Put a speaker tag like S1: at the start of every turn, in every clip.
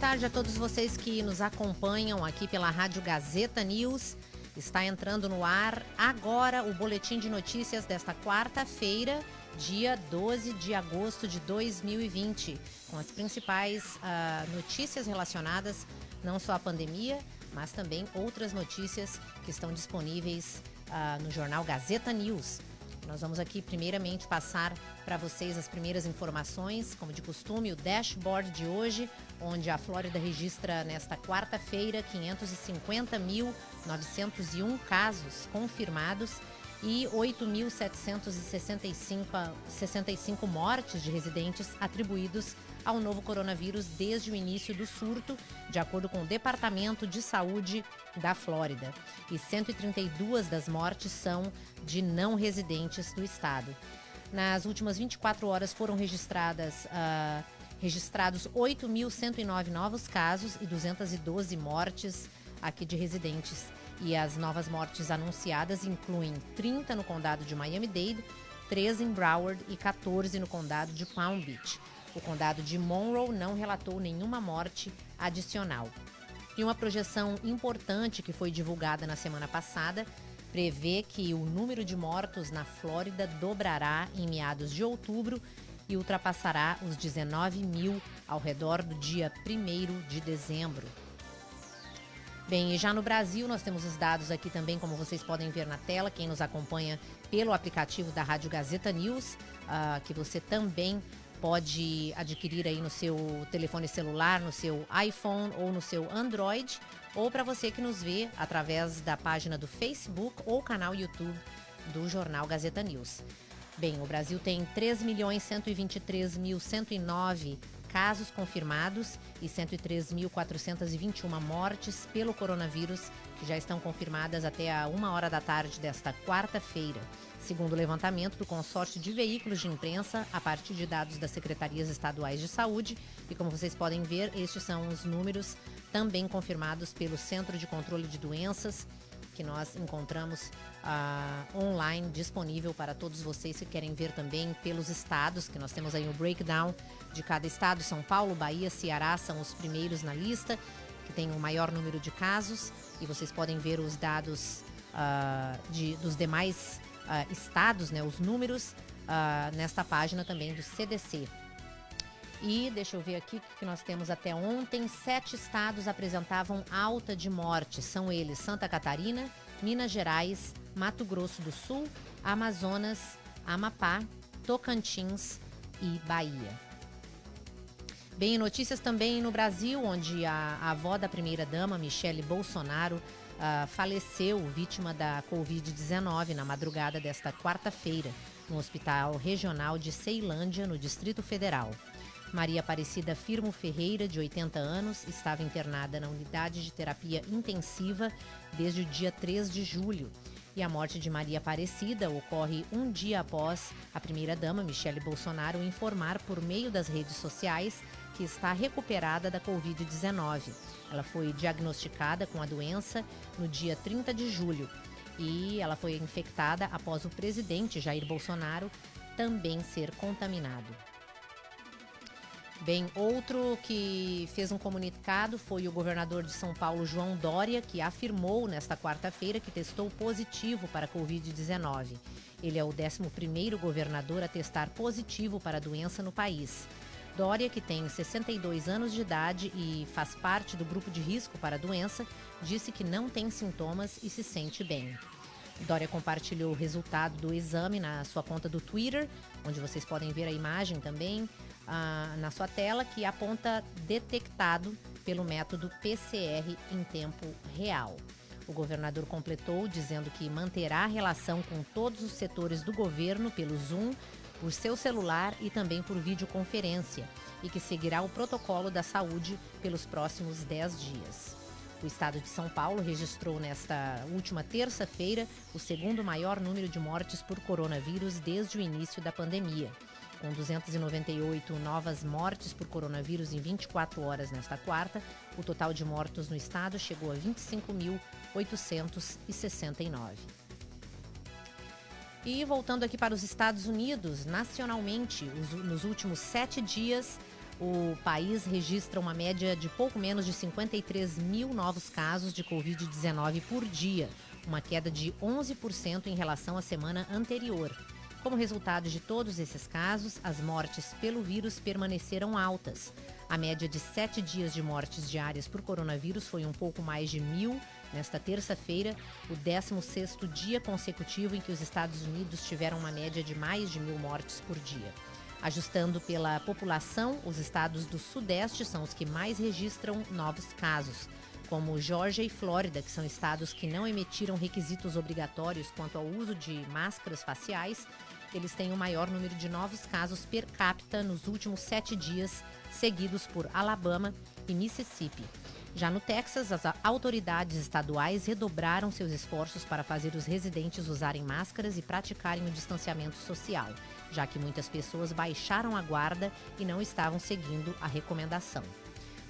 S1: tarde a todos vocês que nos acompanham aqui pela Rádio Gazeta News. Está entrando no ar agora o boletim de notícias desta quarta-feira, dia 12 de agosto de 2020, com as principais notícias relacionadas não só à pandemia, mas também outras notícias que estão disponíveis no jornal Gazeta News. Nós vamos aqui primeiramente passar para vocês as primeiras informações, como de costume, o dashboard de hoje, onde a Flórida registra nesta quarta-feira 550.901 casos confirmados e 8.765 mortes de residentes atribuídos ao novo coronavírus desde o início do surto, de acordo com o Departamento de Saúde da Flórida. E 132 das mortes são de não residentes do estado. Nas últimas 24 horas foram registrados 8.109 novos casos e 212 mortes aqui de residentes. E as novas mortes anunciadas incluem 30 no condado de Miami-Dade, 13 em Broward e 14 no condado de Palm Beach. O condado de Monroe não relatou nenhuma morte adicional. E uma projeção importante que foi divulgada na semana passada prevê que o número de mortos na Flórida dobrará em meados de outubro e ultrapassará os 19 mil ao redor do dia 1º de dezembro. Bem, e já no Brasil nós temos os dados aqui também, como vocês podem ver na tela, quem nos acompanha pelo aplicativo da Rádio Gazeta News, que você também pode adquirir aí no seu telefone celular, no seu iPhone ou no seu Android, ou para você que nos vê através da página do Facebook ou canal YouTube do Jornal Gazeta News. Bem, o Brasil tem 3.123.109 casos confirmados e 103.421 mortes pelo coronavírus, que já estão confirmadas até a 1h da tarde desta quarta-feira. Segundo o levantamento do consórcio de veículos de imprensa, a partir de dados das secretarias estaduais de saúde, e como vocês podem ver, estes são os números também confirmados pelo Centro de Controle de Doenças, que nós encontramos online, disponível para todos vocês que querem ver também pelos estados, que nós temos aí o breakdown de cada estado. São Paulo, Bahia, Ceará são os primeiros na lista, que tem o maior número de casos, e vocês podem ver os dados dos demais estados, né, os números, nesta página também do CDC. E deixa eu ver aqui o que nós temos até ontem. 7 estados apresentavam alta de morte. São eles Santa Catarina, Minas Gerais, Mato Grosso do Sul, Amazonas, Amapá, Tocantins e Bahia. Bem, notícias também no Brasil, onde a avó da primeira-dama, Michele Bolsonaro, faleceu vítima da Covid-19 na madrugada desta quarta-feira, no Hospital Regional de Ceilândia, no Distrito Federal. Maria Aparecida Firmo Ferreira, de 80 anos, estava internada na unidade de terapia intensiva desde o dia 3 de julho. E a morte de Maria Aparecida ocorre um dia após a primeira-dama, Michele Bolsonaro, informar por meio das redes sociais que está recuperada da Covid-19. Ela foi diagnosticada com a doença no dia 30 de julho e ela foi infectada após o presidente Jair Bolsonaro também ser contaminado. Bem, outro que fez um comunicado foi o governador de São Paulo, João Dória, que afirmou nesta quarta-feira que testou positivo para a Covid-19. Ele é o 11º governador a testar positivo para a doença no país. Dória, que tem 62 anos de idade e faz parte do grupo de risco para a doença, disse que não tem sintomas e se sente bem. Dória compartilhou o resultado do exame na sua conta do Twitter, onde vocês podem ver a imagem também na sua tela, que aponta detectado pelo método PCR em tempo real. O governador completou dizendo que manterá a relação com todos os setores do governo pelo Zoom, por seu celular e também por videoconferência, e que seguirá o protocolo da saúde pelos próximos 10 dias. O estado de São Paulo registrou nesta última terça-feira o segundo maior número de mortes por coronavírus desde o início da pandemia. Com 298 novas mortes por coronavírus em 24 horas nesta quarta, o total de mortos no estado chegou a 25.869. E voltando aqui para os Estados Unidos, nacionalmente, nos últimos 7 dias, o país registra uma média de pouco menos de 53 mil novos casos de Covid-19 por dia, uma queda de 11% em relação à semana anterior. Como resultado de todos esses casos, as mortes pelo vírus permaneceram altas. A média de 7 dias de mortes diárias por coronavírus foi um pouco mais de 1.000 nesta terça-feira, o 16º dia consecutivo em que os Estados Unidos tiveram uma média de mais de 1.000 mortes por dia. Ajustando pela população, os estados do Sudeste são os que mais registram novos casos, como Geórgia e Flórida, que são estados que não emitiram requisitos obrigatórios quanto ao uso de máscaras faciais. Eles têm o maior número de novos casos per capita nos últimos 7 dias, seguidos por Alabama e Mississippi. Já no Texas, as autoridades estaduais redobraram seus esforços para fazer os residentes usarem máscaras e praticarem o distanciamento social, já que muitas pessoas baixaram a guarda e não estavam seguindo a recomendação.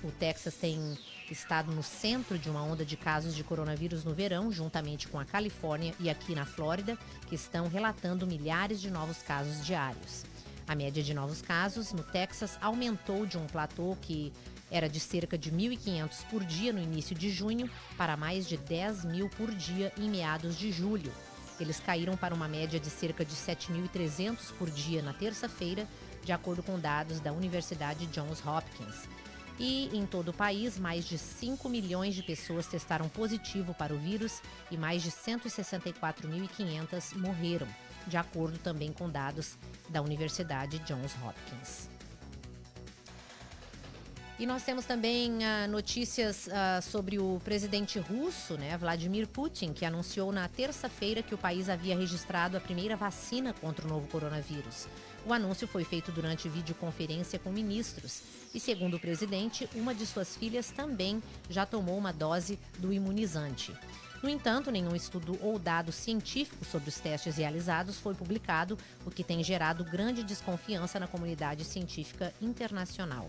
S1: O Texas tem estado no centro de uma onda de casos de coronavírus no verão, juntamente com a Califórnia e aqui na Flórida, que estão relatando milhares de novos casos diários. A média de novos casos no Texas aumentou de um platô que era de cerca de 1.500 por dia no início de junho para mais de 10 mil por dia em meados de julho. Eles caíram para uma média de cerca de 7.300 por dia na terça-feira, de acordo com dados da Universidade Johns Hopkins. E em todo o país, mais de 5 milhões de pessoas testaram positivo para o vírus e mais de 164.500 morreram, de acordo também com dados da Universidade Johns Hopkins. E nós temos também notícias sobre o presidente russo, Vladimir Putin, que anunciou na terça-feira que o país havia registrado a primeira vacina contra o novo coronavírus. O anúncio foi feito durante videoconferência com ministros e, segundo o presidente, uma de suas filhas também já tomou uma dose do imunizante. No entanto, nenhum estudo ou dado científico sobre os testes realizados foi publicado, o que tem gerado grande desconfiança na comunidade científica internacional.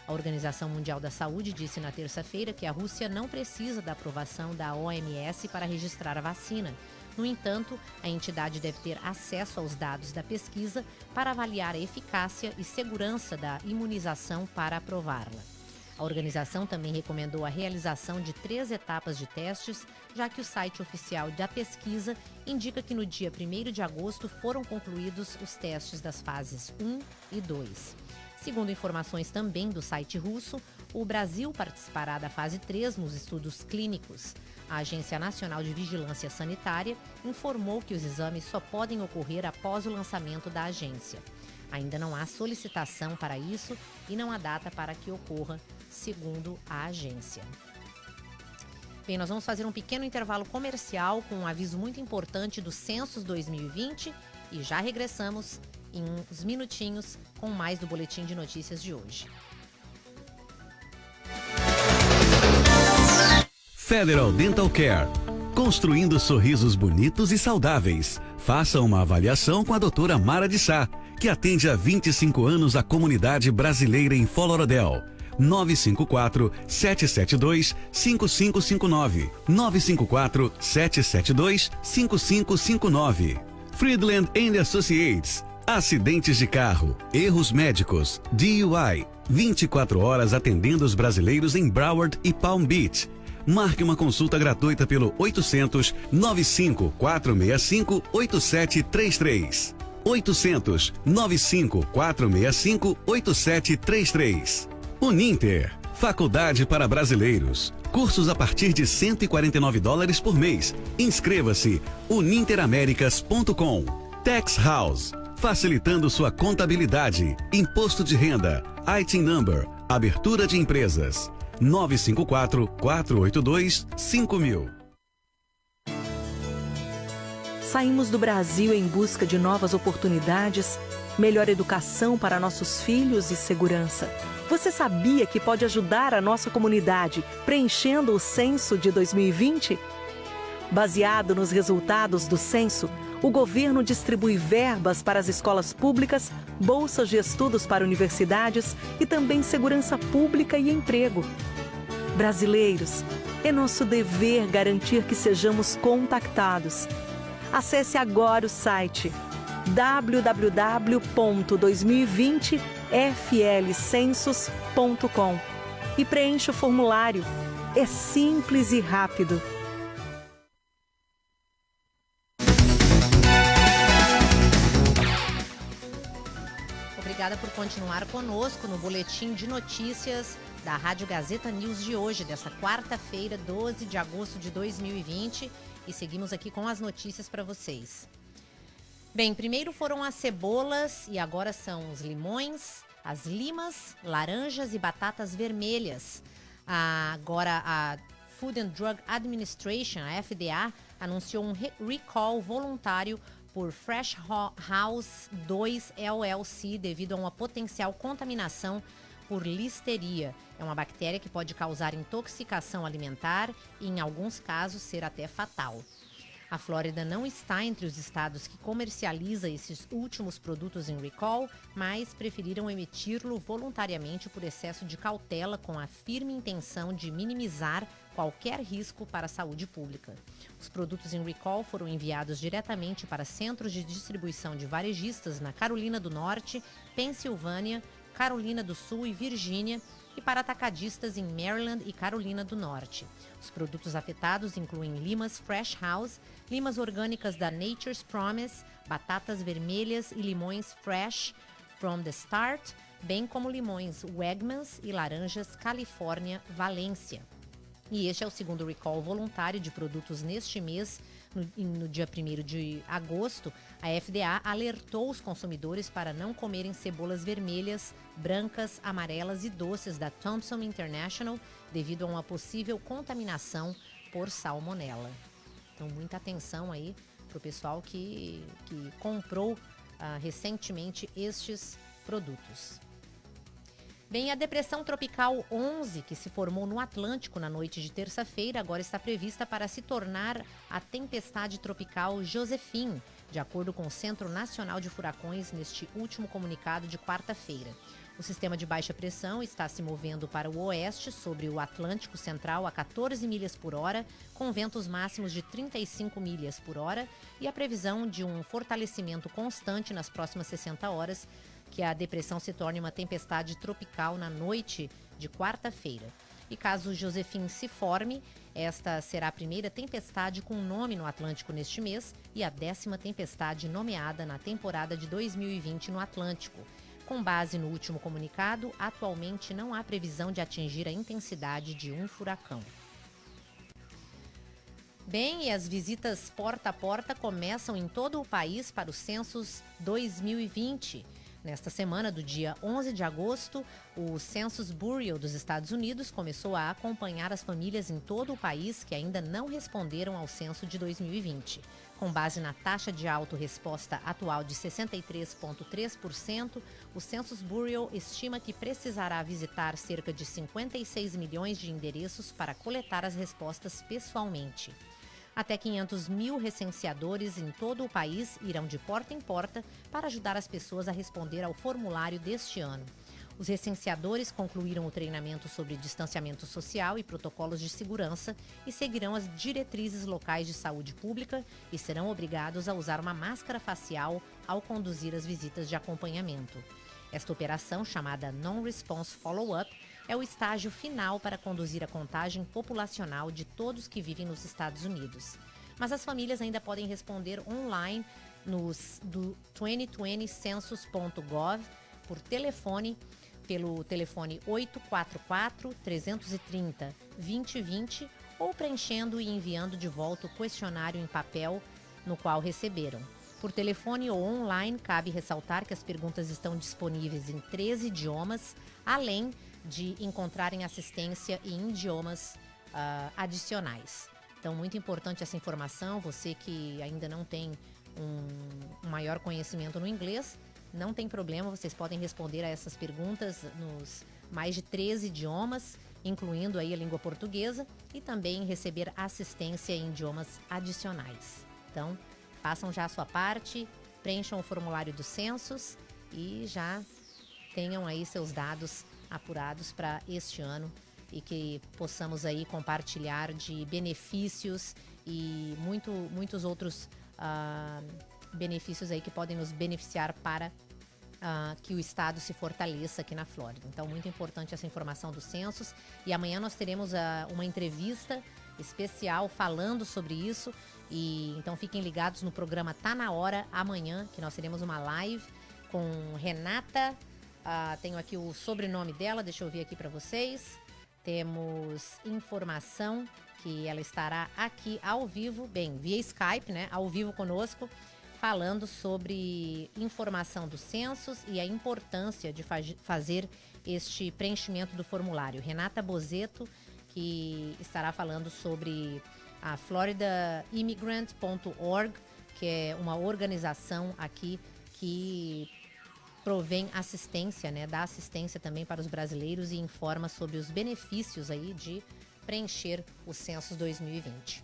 S1: A Organização Mundial da Saúde disse na terça-feira que a Rússia não precisa da aprovação da OMS para registrar a vacina. No entanto, a entidade deve ter acesso aos dados da pesquisa para avaliar a eficácia e segurança da imunização para aprová-la. A organização também recomendou a realização de 3 etapas de testes, já que o site oficial da pesquisa indica que no dia 1º de agosto foram concluídos os testes das fases 1 e 2. Segundo informações também do site russo, o Brasil participará da fase 3 nos estudos clínicos. A Agência Nacional de Vigilância Sanitária informou que os exames só podem ocorrer após o lançamento da agência. Ainda não há solicitação para isso e não há data para que ocorra, segundo a agência. Bem, nós vamos fazer um pequeno intervalo comercial com um aviso muito importante do Census 2020 e já regressamos em uns minutinhos com mais do Boletim de Notícias de hoje.
S2: Federal Dental Care. Construindo sorrisos bonitos e saudáveis. Faça uma avaliação com a doutora Mara de Sá, que atende há 25 anos a comunidade brasileira em Fort Lauderdale. 954-772-5559. 954-772-5559. Friedland & Associates. Acidentes de carro, erros médicos, DUI. 24 horas atendendo os brasileiros em Broward e Palm Beach. Marque uma consulta gratuita pelo 800-95-465-8733. 800-95-465-8733. Uninter, faculdade para brasileiros. Cursos a partir de $149 por mês. Inscreva-se uninteramericas.com. Tax House, facilitando sua contabilidade, imposto de renda, IT Number, abertura de empresas. 954-482-5000.
S3: Saímos do Brasil em busca de novas oportunidades, melhor educação para nossos filhos e segurança. Você sabia que pode ajudar a nossa comunidade preenchendo o censo de 2020? Baseado nos resultados do censo, o governo distribui verbas para as escolas públicas, bolsas de estudos para universidades e também segurança pública e emprego. Brasileiros, é nosso dever garantir que sejamos contactados. Acesse agora o site www.2020 flcensus.com e preencha o formulário. É simples e rápido.
S1: Obrigada por continuar conosco no Boletim de Notícias da Rádio Gazeta News de hoje, dessa quarta-feira, 12 de agosto de 2020. E seguimos aqui com as notícias para vocês. Bem, primeiro foram as cebolas e agora são os limões, as limas, laranjas e batatas vermelhas. Agora a Food and Drug Administration, a FDA, anunciou um recall voluntário por Fresh House 2 LLC devido a uma potencial contaminação por listeria. É uma bactéria que pode causar intoxicação alimentar e, em alguns casos, ser até fatal. A Flórida não está entre os estados que comercializa esses últimos produtos em recall, mas preferiram emitir-lo voluntariamente por excesso de cautela, com a firme intenção de minimizar qualquer risco para a saúde pública. Os produtos em recall foram enviados diretamente para centros de distribuição de varejistas na Carolina do Norte, Pensilvânia, Carolina do Sul e Virgínia, e para atacadistas em Maryland e Carolina do Norte. Os produtos afetados incluem limas Fresh House, limas orgânicas da Nature's Promise, batatas vermelhas e limões Fresh from the Start, bem como limões Wegmans e laranjas California Valência. E este é o segundo recall voluntário de produtos neste mês. No dia 1º de agosto, a FDA alertou os consumidores para não comerem cebolas vermelhas, brancas, amarelas e doces da Thompson International devido a uma possível contaminação por salmonela. Então, muita atenção aí para o pessoal que comprou recentemente estes produtos. Bem, a depressão tropical 11, que se formou no Atlântico na noite de terça-feira, agora está prevista para se tornar a tempestade tropical Josephine, de acordo com o Centro Nacional de Furacões neste último comunicado de quarta-feira. O sistema de baixa pressão está se movendo para o oeste sobre o Atlântico Central a 14 milhas por hora, com ventos máximos de 35 milhas por hora e a previsão de um fortalecimento constante nas próximas 60 horas, que a depressão se torne uma tempestade tropical na noite de quarta-feira. E caso Josephine se forme, esta será a primeira tempestade com nome no Atlântico neste mês e a 10ª tempestade nomeada na temporada de 2020 no Atlântico. Com base no último comunicado, atualmente não há previsão de atingir a intensidade de um furacão. Bem, e as visitas porta a porta começam em todo o país para o Census 2020. Nesta semana, do dia 11 de agosto, o Census Bureau dos Estados Unidos começou a acompanhar as famílias em todo o país que ainda não responderam ao censo de 2020. Com base na taxa de autorresposta atual de 63,3%, o Census Bureau estima que precisará visitar cerca de 56 milhões de endereços para coletar as respostas pessoalmente. Até 500 mil recenseadores em todo o país irão de porta em porta para ajudar as pessoas a responder ao formulário deste ano. Os recenseadores concluíram o treinamento sobre distanciamento social e protocolos de segurança e seguirão as diretrizes locais de saúde pública e serão obrigados a usar uma máscara facial ao conduzir as visitas de acompanhamento. Esta operação, chamada Non-Response Follow-up, é o estágio final para conduzir a contagem populacional de todos que vivem nos Estados Unidos. Mas as famílias ainda podem responder online do 2020census.gov por telefone, pelo telefone 844-330-2020 ou preenchendo e enviando de volta o questionário em papel no qual receberam. Por telefone ou online, cabe ressaltar que as perguntas estão disponíveis em 13 idiomas, além de encontrarem assistência em idiomas adicionais. Então, muito importante essa informação. Você que ainda não tem um maior conhecimento no inglês, não tem problema, vocês podem responder a essas perguntas nos mais de 13 idiomas, incluindo aí a língua portuguesa, e também receber assistência em idiomas adicionais. Então, façam já a sua parte, preencham o formulário do Census e já tenham aí seus dados apurados para este ano e que possamos aí compartilhar de benefícios e muitos outros benefícios aí que podem nos beneficiar para que o estado se fortaleça aqui na Flórida. Então, muito importante essa informação dos censos. E amanhã nós teremos uma entrevista especial falando sobre isso. E então fiquem ligados no programa Tá Na Hora amanhã, que nós teremos uma live com Renata. Tenho aqui o sobrenome dela, deixa eu ver aqui para vocês. Temos informação que ela estará aqui ao vivo, via Skype, né? Ao vivo conosco, falando sobre informação dos censos e a importância de fazer este preenchimento do formulário. Renata Bozetto, que estará falando sobre a floridaimmigrant.org, que é uma organização aqui que provém assistência, né? Dá assistência também para os brasileiros e informa sobre os benefícios aí de preencher o censo 2020.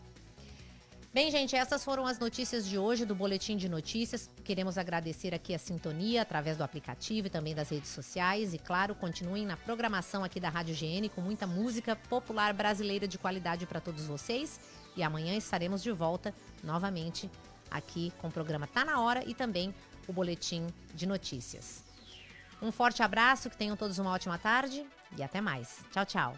S1: Bem, gente, essas foram as notícias de hoje do Boletim de Notícias. Queremos agradecer aqui a sintonia através do aplicativo e também das redes sociais. E, claro, continuem na programação aqui da Rádio GN com muita música popular brasileira de qualidade para todos vocês. E amanhã estaremos de volta novamente aqui com o programa Tá Na Hora e também o Boletim de Notícias. Um forte abraço, que tenham todos uma ótima tarde e até mais. Tchau, tchau.